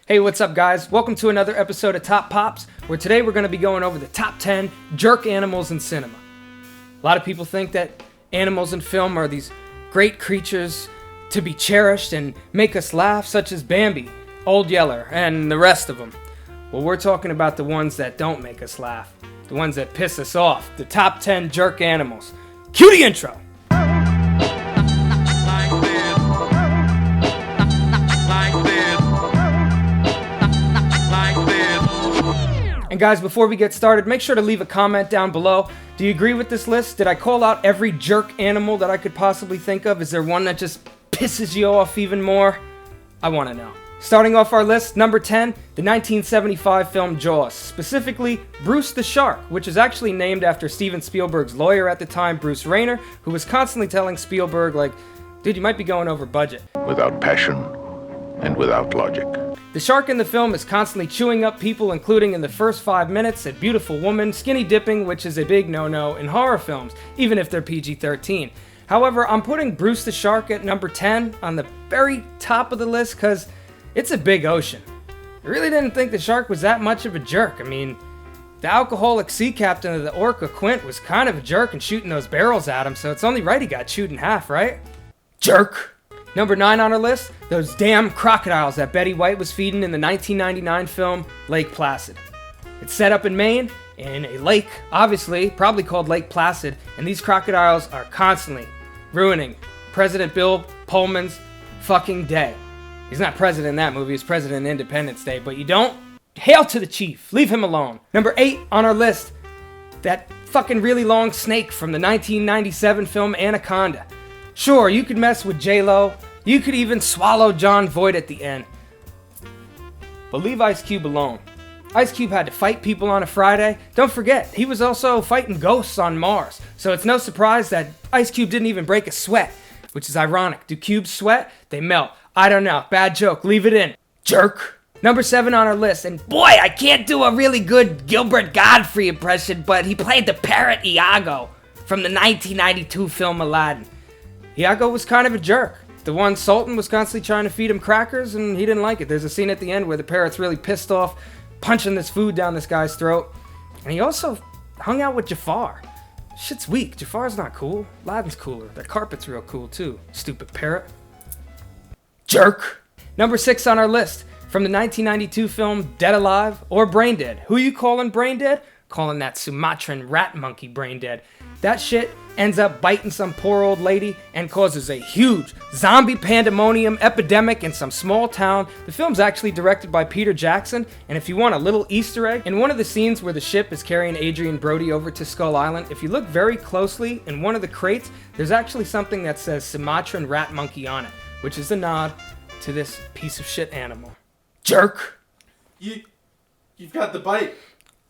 Hey, what's up guys? Welcome to another episode of Top Pops, where today we're going to be going over the top 10 jerk animals in cinema. A lot of people think that animals in film are these great creatures to be cherished and make us laugh, such as Bambi, Old Yeller, and the rest of them. Well, we're talking about the ones that don't make us laugh, the ones that piss us off, the top 10 jerk animals. Cue the intro! And guys, before we get started, make sure to leave a comment down below. Do you agree with this list? Did I call out every jerk animal that I could possibly think of? Is there one that just pisses you off even more? I want to know. Starting off our list, number 10, the 1975 film Jaws, specifically Bruce the Shark, which is actually named after Steven Spielberg's lawyer at the time, Bruce Rayner, who was constantly telling Spielberg, like, dude, you might be going over budget. Without passion and without logic. The shark in the film is constantly chewing up people, including in the first 5 minutes, a beautiful woman, skinny dipping, which is a big no-no in horror films, even if they're PG-13. However, I'm putting Bruce the Shark at number 10 on the very top of the list because it's a big ocean. I really didn't think the shark was that much of a jerk. I mean, the alcoholic sea captain of the Orca, Quint, was kind of a jerk and shooting those barrels at him, so it's only right he got chewed in half, right? Jerk! Number 9 on our list, those damn crocodiles that Betty White was feeding in the 1999 film Lake Placid. It's set up in Maine, in a lake, obviously, probably called Lake Placid, and these crocodiles are constantly ruining President Bill Pullman's fucking day. He's not president in that movie, he's president in Independence Day, but you don't hail to the chief, leave him alone. Number 8 on our list, that fucking really long snake from the 1997 film Anaconda. Sure, you could mess with J-Lo, you could even swallow John Voight at the end, but leave Ice Cube alone. Ice Cube had to fight people on a Friday. Don't forget, he was also fighting ghosts on Mars, so it's no surprise that Ice Cube didn't even break a sweat, which is ironic. Do cubes sweat? They melt. I don't know, bad joke, leave it in. Jerk! Number 7 on our list, and boy, I can't do a really good Gilbert Gottfried impression, but he played the parrot Iago from the 1992 film Aladdin. Iago was kind of a jerk. The one Sultan was constantly trying to feed him crackers and he didn't like it. There's a scene at the end where the parrot's really pissed off, punching this food down this guy's throat. And he also hung out with Jafar. Shit's weak. Jafar's not cool. Aladdin's cooler. That carpet's real cool too. Stupid parrot. Jerk! Number 6 on our list, from the 1992 film Dead Alive or Brain Dead. Who you calling brain dead? Calling that Sumatran rat monkey brain dead. That shit ends up biting some poor old lady and causes a huge zombie pandemonium epidemic in some small town. The film's actually directed by Peter Jackson, and if you want a little Easter egg, in one of the scenes where the ship is carrying Adrian Brody over to Skull Island, if you look very closely in one of the crates, there's actually something that says Sumatran rat monkey on it, which is a nod to this piece of shit animal. Jerk! You've got the bite.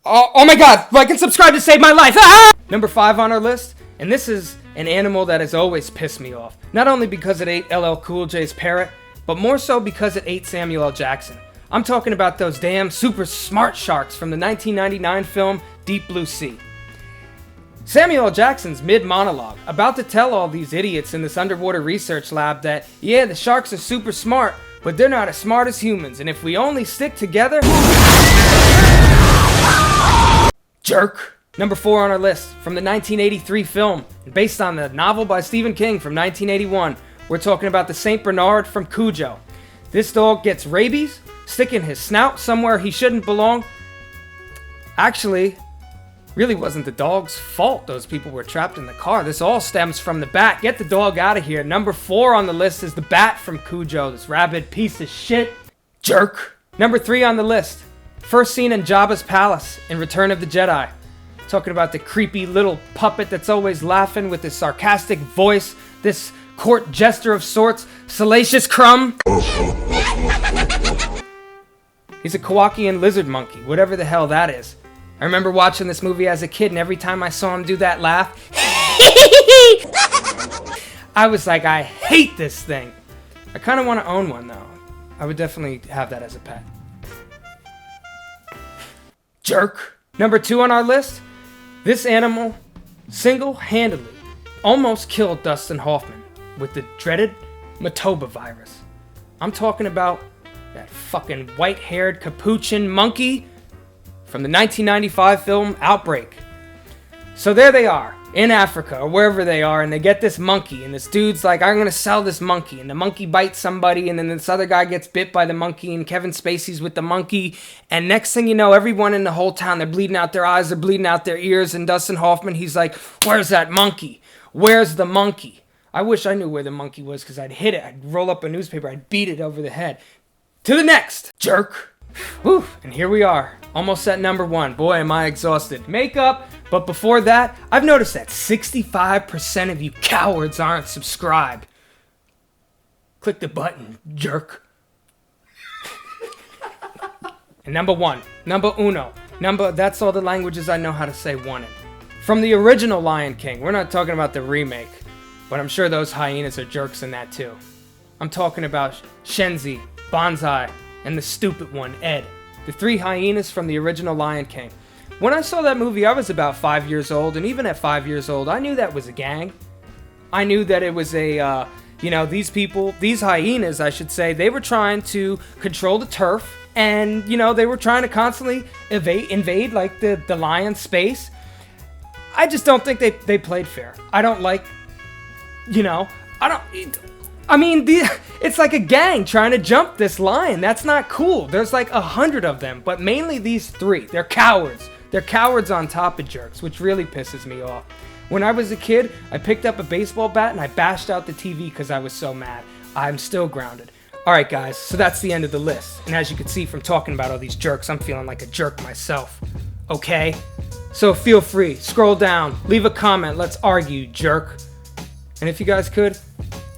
Oh my god, like and subscribe to save my life! Ah! Number 5 on our list, and this is an animal that has always pissed me off. Not only because it ate LL Cool J's parrot, but more so because it ate Samuel L. Jackson. I'm talking about those damn super smart sharks from the 1999 film Deep Blue Sea. Samuel L. Jackson's mid-monologue, about to tell all these idiots in this underwater research lab that, yeah, the sharks are super smart, but they're not as smart as humans, and if we only stick together... Jerk! Number 4 on our list, from the 1983 film, and based on the novel by Stephen King from 1981, we're talking about the St. Bernard from Cujo. This dog gets rabies, sticking his snout somewhere he shouldn't belong. Actually, really wasn't the dog's fault those people were trapped in the car. This all stems from the bat. Get the dog out of here. Number 4 on the list is the bat from Cujo, this rabid piece of shit. Jerk! Number 3 on the list, first seen in Jabba's palace in Return of the Jedi. Talking about the creepy little puppet that's always laughing with his sarcastic voice, this court jester of sorts, Salacious Crumb. He's a Kowakian lizard monkey, whatever the hell that is. I remember watching this movie as a kid, and every time I saw him do that laugh, I was like, I hate this thing. I kind of want to own one though. I would definitely have that as a pet. Jerk! Number 2 on our list, this animal single-handedly almost killed Dustin Hoffman with the dreaded Matoba virus. I'm talking about That fucking white-haired capuchin monkey from the 1995 film Outbreak. So there they are, in Africa, or wherever they are, and they get this monkey, and this dude's like, I'm gonna sell this monkey, and the monkey bites somebody, and then this other guy gets bit by the monkey, and Kevin Spacey's with the monkey, and next thing you know, everyone in the whole town, they're bleeding out their eyes, they're bleeding out their ears, and Dustin Hoffman, he's like, where's that monkey? Where's the monkey? I wish I knew where the monkey was, because I'd hit it, I'd roll up a newspaper, I'd beat it over the head. To the next, jerk. Whew, and here we are, almost at number 1. Boy, am I exhausted. Makeup. But before that, I've noticed that 65% of you cowards aren't subscribed. Click the button, jerk. And number 1, number uno, that's all the languages I know how to say one in. From the original Lion King, we're not talking about the remake, but I'm sure those hyenas are jerks in that too. I'm talking about Shenzi, Banzai, and the stupid one, Ed. The 3 hyenas from the original Lion King. When I saw that movie, I was about 5 years old, and even at 5 years old, I knew that was a gang. I knew that it was a, these people, these hyenas, I should say, they were trying to control the turf, and, they were trying to constantly invade like, the lion's space. I just don't think they played fair. I don't like, it's like a gang trying to jump this lion. That's not cool. There's like 100 of them, but mainly these 3. They're cowards. They're cowards on top of jerks, which really pisses me off. When I was a kid, I picked up a baseball bat and I bashed out the TV because I was so mad. I'm still grounded. Alright guys, so that's the end of the list. And as you can see from talking about all these jerks, I'm feeling like a jerk myself. Okay? So feel free, scroll down, leave a comment, let's argue, jerk. And if you guys could,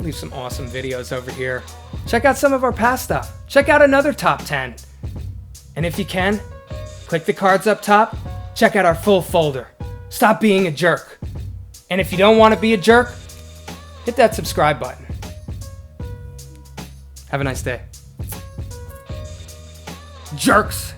leave some awesome videos over here. Check out some of our past stuff. Check out another top 10. And if you can, click the cards up top, check out our full folder. Stop being a jerk. And if you don't want to be a jerk, hit that subscribe button. Have a nice day. Jerks.